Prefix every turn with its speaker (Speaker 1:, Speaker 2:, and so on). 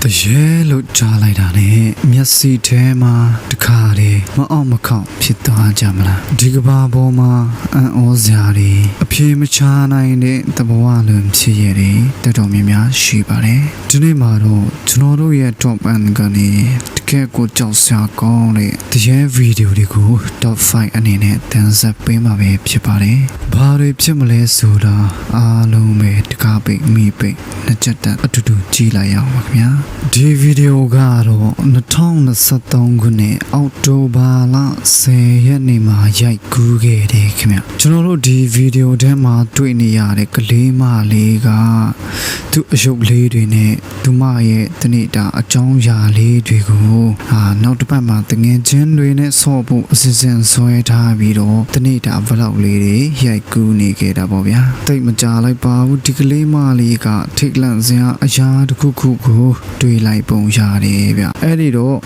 Speaker 1: တရေလို့ကြားလိုက်တာနဲ့မျက်စိထဲမှာတခါတည်းမအောင်မခေါက်ဖြစ်သွားကြမလားဒီကဘာပေါ်မှာအံ့ဩစရာတွေအပြေမချနိုင်တဲ့သဘောအလုံးဖြစ်ရတယ်တော်တော်များများရှိပါတယ်ဒီနေ့မှာတော့ကျွန်တော်တို့ရဲ့ top 1 ကနေတကယ်ကိုကြောက်စရာကောင်းတဲ့တရေဗီဒီယိုတွေကို top 5 အနေနဲ့တင်ဆက်ပေးမှာပဲဖြစ်ပါတယ်ဘာတွေဖြစ်မလဲဆိုတာအားလုံးပဲတကားပိတ်မိပိတ်နှစ်ချက်တန်အတူတူကြည့်လိုက်ရအောင်ပါခင်ဗျာဒီဗီဒီယိုကတော့2023ခုနှစ်အောက်တိုဘာလ10ရက်နေ့မှာရိုက်ကူးခဲ့တယ်ခင်ဗျကျွန်တော်တို့ဒီဗီဒီယိုထဲမှာတွေ့နေရတဲ့ကလေးမလေးကသူ့အယုတ်လေးတွေနဲ့သူမရဲ့တနေ့တာအကြောင်းအရာလေးတွေကိုနောက်တစ်ပတ်မှာတငယ်ချင်းတွေနဲ့ဆော့ဖို့အစီအစဉ်ဆွဲထားပြီးတော့တနေ့တာ vlog လေးတွေရိုက်ကူးနေခဲ့တာပေါ့ဗျာတိတ်မကြလိုက်ပါဘူးဒီကလေးမလေးကထိတ်လန့်စရာအရာတစ်ခုခုကိုတွေ့လိုက်ပုံရတယ်ဗျအဲ့ဒီတော့